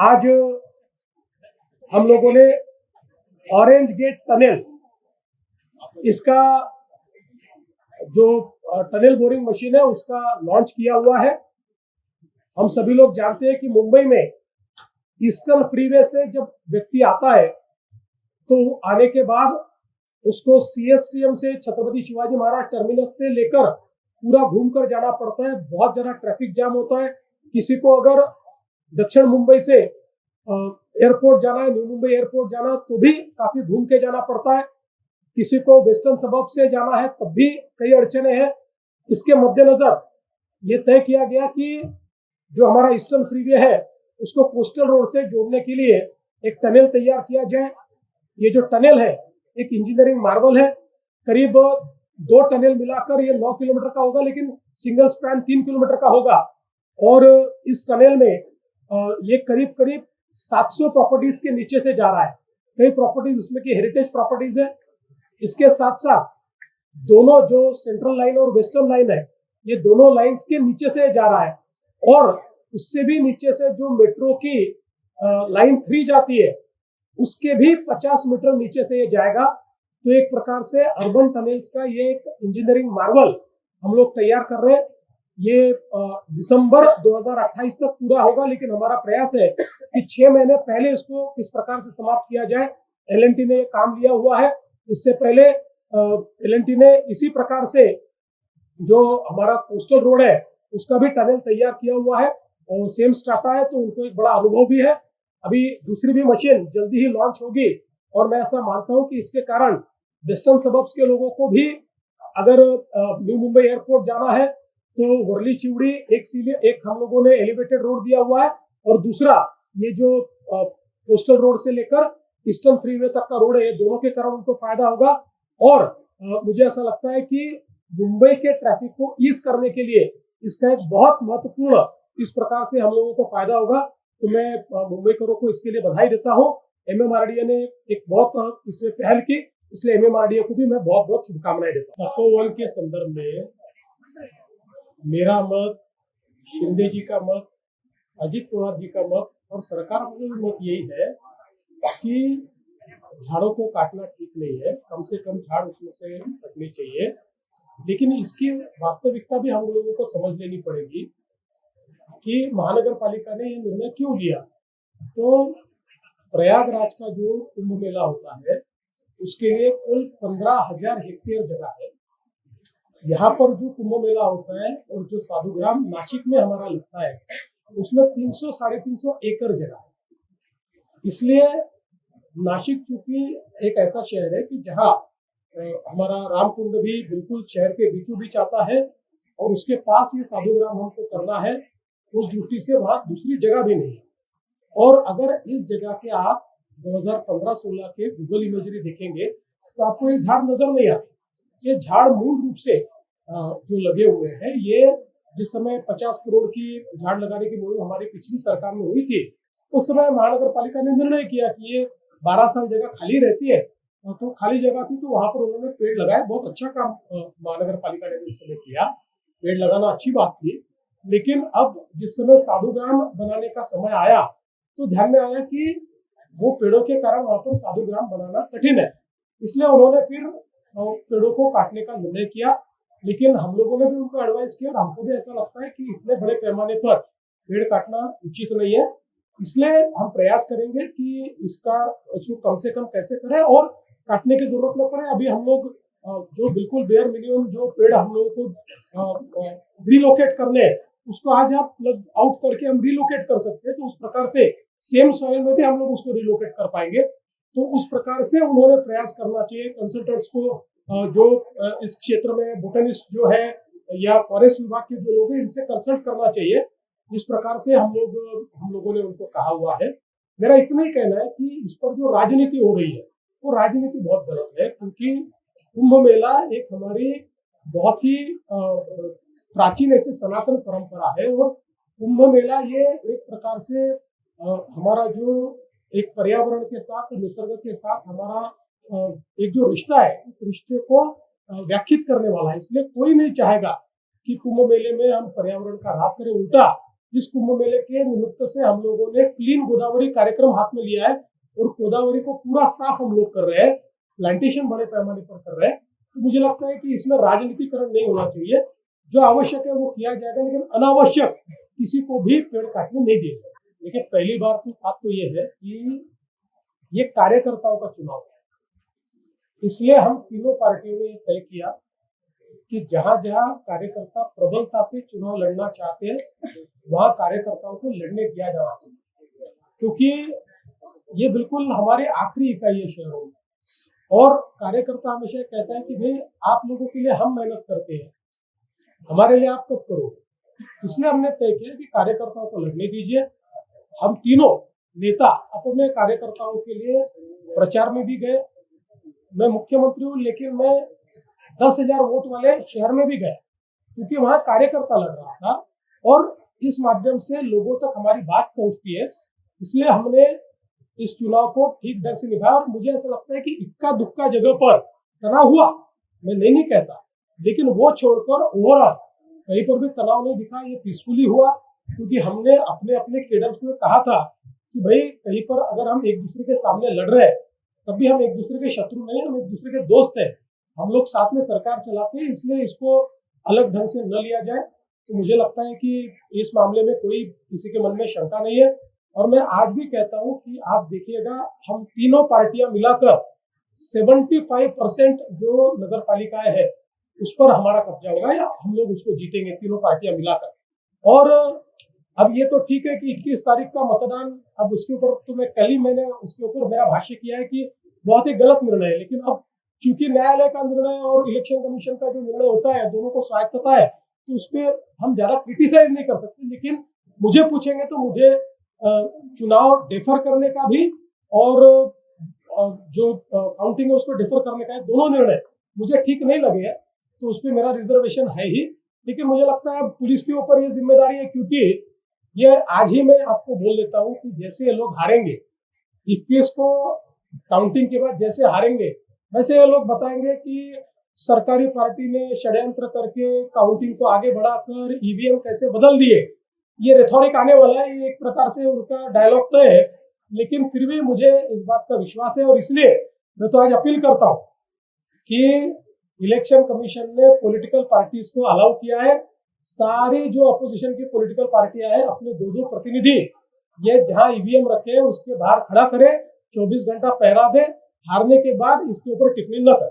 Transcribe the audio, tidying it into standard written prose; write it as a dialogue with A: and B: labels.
A: आज हम लोगों ने ऑरेंज गेट टनल, इसका जो टनल बोरिंग मशीन है उसका लॉन्च किया हुआ है। हम सभी लोग जानते हैं कि मुंबई में ईस्टर्न फ्रीवे से जब व्यक्ति आता है तो आने के बाद उसको सीएसटीएम से छत्रपति शिवाजी महाराज टर्मिनस से लेकर पूरा घूमकर जाना पड़ता है। बहुत ज्यादा ट्रैफिक जाम होता है। किसी को अगर दक्षिण मुंबई से एयरपोर्ट जाना है, न्यू मुंबई एयरपोर्ट जाना, तो भी काफी घूम के जाना पड़ता है। किसी को वेस्टर्न सबब से जाना है तब भी कई अड़चने हैं। इसके मद्देनजर ये तय किया गया कि जो हमारा ईस्टर्न फ्रीवे है उसको कोस्टल रोड से जोड़ने के लिए एक टनल तैयार किया जाए। ये जो टनल है एक इंजीनियरिंग मार्वल है। करीब 2 टनल मिलाकर ये 9 किलोमीटर का होगा, लेकिन सिंगल स्पैन 3 किलोमीटर का होगा। और इस टनल में ये करीब 700 प्रॉपर्टीज के नीचे से जा रहा है। कई प्रॉपर्टीज उसमें की हेरिटेज प्रॉपर्टीज है। इसके साथ साथ दोनों जो सेंट्रल लाइन और वेस्टर्न लाइन है, ये दोनों लाइंस के नीचे से जा रहा है। और उससे भी नीचे से जो मेट्रो की लाइन 3 जाती है उसके भी 50 मीटर नीचे से ये जाएगा। तो एक प्रकार से अर्बन टनल्स का ये एक इंजीनियरिंग मार्वल हम लोग तैयार कर रहे हैं। ये दिसंबर 2028 तक पूरा होगा, लेकिन हमारा प्रयास है कि 6 महीने पहले इसको किस प्रकार से समाप्त किया जाए। एलएनटी ने ये काम लिया हुआ है। इससे पहले एलएनटी ने इसी प्रकार से जो हमारा कोस्टल रोड है उसका भी टनल तैयार किया हुआ है और सेम स्टार्टा है, तो उनको एक बड़ा अनुभव भी है। अभी दूसरी भी मशीन जल्दी ही लॉन्च होगी और मैं ऐसा मानता हूं कि इसके कारण वेस्टर्न सबब्स के लोगों को भी अगर न्यू मुंबई एयरपोर्ट जाना है तो वर्ली चिवड़ी एक हम लोगों ने एलिवेटेड रोड दिया हुआ है, और दूसरा ये जो कोस्टल रोड से लेकर ईस्टर्न फ्रीवे तक का रोड है, ये दोनों के कारण उनको फायदा होगा। और मुझे ऐसा लगता है कि मुंबई के ट्रैफिक को ईज करने के लिए इसका एक बहुत महत्वपूर्ण इस प्रकार से हम लोगों को फायदा होगा। तो मैं मुंबईकरों को इसके लिए बधाई देता हूँ। एमएमआरडीए ने एक बहुत इसमें पहल की, इसलिए एमएमआरडीए को भी मैं बहुत बहुत शुभकामनाएं देता हूँ। तपोवन के संदर्भ में मेरा मत, शिंदे जी का मत, अजित पवार जी का मत और सरकार का भी मत यही है कि झाड़ों को काटना ठीक नहीं है। कम से कम झाड़ उसमें से कटने चाहिए, लेकिन इसकी वास्तविकता भी हम लोगों को समझ लेनी पड़ेगी कि महानगर पालिका ने ये निर्णय क्यों लिया। तो प्रयागराज का जो कुंभ मेला होता है उसके लिए कुल 15,000 हेक्टेयर जगह है। यहाँ पर जो कुंभ मेला होता है और जो साधुग्राम नासिक में हमारा लगता है उसमें 300-350 एकड़ जगह है। इसलिए नासिक चूंकि एक ऐसा शहर है कि जहाँ हमारा रामकुंड भी बिल्कुल शहर के बीचों बीच आता है और उसके पास ये साधुग्राम हमको करना है, उस दृष्टि से वहां दूसरी जगह भी नहीं है। और अगर इस जगह के आप 2015-16 के गूगल इमेजरी देखेंगे तो आपको ये झाड़ नजर नहीं आते। ये झाड़ मूल रूप से जो लगे हुए हैं, ये जिस समय 50 करोड़ की झाड़ लगाने की मुहिम हमारी पिछली सरकार में हुई थी, उस समय महानगर पालिका ने निर्णय किया कि ये 12 साल जगह खाली रहती है, तो खाली जगह थी तो वहां पर उन्होंने पेड़ लगाए। बहुत अच्छा काम महानगर पालिका ने उस समय किया, पेड़ लगाना अच्छी बात थी। लेकिन अब जिस समय साधुग्राम बनाने का समय आया तो ध्यान में आया कि वो पेड़ों के कारण वहां पर साधुग्राम बनाना कठिन है। इसलिए उन्होंने फिर पेड़ों को काटने का निर्णय किया। लेकिन हम लोगों ने भी उनको एडवाइस किया और हमको भी ऐसा लगता है कि इतने बड़े पैमाने पर पेड़ काटना उचित नहीं है। इसलिए हम प्रयास करेंगे कि इसको कम से कम कैसे करें और काटने की जरूरत न पड़े। अभी हम लोग जो बिल्कुल बेयर मिनिमम जो पेड़ हम लोगों को रिलोकेट करने हैं उसको आज आप आउट करके हम रिलोकेट कर सकते हैं, तो उस प्रकार से सेम सॉइल में भी हम लोग उसको रिलोकेट कर पाएंगे। तो उस प्रकार से उन्होंने प्रयास करना चाहिए कंसल्टेंट्स को, जो इस क्षेत्र में बोटनिस्ट जो है या फॉरेस्ट विभाग के जो लोग हैं, इनसे कंसल्ट करना चाहिए। इस प्रकार से हम लोगों ने उनको कहा हुआ है। मेरा इतना ही कहना है कि इस पर जो राजनीति हो रही है वो राजनीति बहुत गलत है, क्योंकि कुंभ मेला एक हमारी बहुत ही प्राचीन ऐसे सनातन परंपरा है। और कुंभ मेला ये एक प्रकार से हमारा जो एक पर्यावरण के साथ, निसर्ग के साथ हमारा एक जो रिश्ता है, इस रिश्ते को व्याख्यात करने वाला है। इसलिए कोई नहीं चाहेगा कि कुंभ मेले में हम पर्यावरण का ह्रास करें। उल्टा इस कुंभ मेले के निमित्त से हम लोगों ने क्लीन गोदावरी कार्यक्रम हाथ में लिया है और गोदावरी को पूरा साफ हम लोग कर रहे हैं, प्लांटेशन बड़े पैमाने पर कर रहे हैं। तो मुझे लगता है कि इसमें राजनीतिकरण नहीं होना चाहिए, जो आवश्यक है वो किया जाएगा, लेकिन अनावश्यक किसी को भी पेड़ काटने नहीं दिया जाएगा। देखिए, पहली बार तो बात तो ये है कि ये कार्यकर्ताओं का चुनाव है, इसलिए हम तीनों पार्टियों ने तय किया कि जहां जहां कार्यकर्ता प्रबलता से चुनाव लड़ना चाहते हैं वहां कार्यकर्ताओं को लड़ने दिया जाना चाहिए, क्योंकि ये बिल्कुल हमारे आखिरी इकाई है शहरों में। और कार्यकर्ता हमेशा कहता है कि भाई आप लोगों के लिए हम मेहनत करते हैं, हमारे लिए आप कब करोगे। इसलिए हमने तय किया कि कार्यकर्ताओं को लड़ने दीजिए। हम तीनों नेता अपने कार्यकर्ताओं के लिए प्रचार में भी गए। मैं मुख्यमंत्री हूँ, लेकिन मैं 10,000 वोट वाले शहर में भी गया, क्योंकि वहां कार्यकर्ता लड़ रहा था और इस माध्यम से लोगों तक हमारी बात पहुंचती है। इसलिए हमने इस चुनाव को ठीक ढंग से निभाया। और मुझे ऐसा लगता है कि इक्का दुक्का जगह पर तनाव हुआ, मैं नहीं कहता, लेकिन वो छोड़कर ओवरऑल कहीं पर भी तनाव नहीं दिखा। ये पीसफुली हुआ, क्योंकि हमने अपने अपने केडर्स को कहा था कि भाई कहीं पर अगर हम एक दूसरे के सामने लड़ रहे हैं तब भी हम एक दूसरे के शत्रु नहीं, हम एक दूसरे के दोस्त हैं, हम लोग साथ में सरकार चलाते हैं, इसलिए इसको अलग ढंग से न लिया जाए। तो मुझे लगता है कि इस मामले में कोई किसी के मन में शंका नहीं है। और मैं आज भी कहता हूं कि आप देखिएगा, हम तीनों पार्टियां मिलाकर 75% जो नगर पालिकाएं है उस पर हमारा कब्जा होगा, या हम लोग उसको जीतेंगे तीनों पार्टियां मिलाकर। और अब ये तो ठीक है कि 21 तारीख का मतदान, अब उसके ऊपर तो मैंने उसके ऊपर मेरा भाष्य किया है कि बहुत ही गलत निर्णय है, लेकिन अब चूंकि न्यायालय का निर्णय और इलेक्शन कमीशन का जो निर्णय होता है दोनों को स्वायत्तता है, तो उस पर हम ज्यादा क्रिटिसाइज नहीं कर सकते। लेकिन मुझे पूछेंगे तो मुझे चुनाव डेफर करने का भी और जो काउंटिंग है उसको डेफर करने का है, दोनों निर्णय मुझे ठीक नहीं लगे हैं, तो उस पर मेरा रिजर्वेशन है ही। लेकिन मुझे लगता है पुलिस के ऊपर ये जिम्मेदारी है, क्योंकि ये आज ही मैं आपको बोल देता हूँ कि जैसे ये लोग हारेंगे 21 को काउंटिंग के बाद, जैसे हारेंगे वैसे ये लोग बताएंगे कि सरकारी पार्टी ने षड्यंत्र करके काउंटिंग को आगे बढ़ाकर ईवीएम कैसे बदल दिए। ये रेथोरिक आने वाला है, ये एक प्रकार से उनका डायलॉग तो है, लेकिन फिर भी मुझे इस बात का विश्वास है। और इसलिए मैं तो आज अपील करता हूँ कि इलेक्शन कमीशन ने पॉलिटिकल पार्टीज को अलाउ किया है, सारी जो अपोजिशन की पॉलिटिकल पार्टियां हैं अपने 2-2 प्रतिनिधि ये जहां ईवीएम रखे उसके बाहर खड़ा करे, 24 घंटा पहरा दे, हारने के बाद इसके ऊपर टिप्पणी न करे।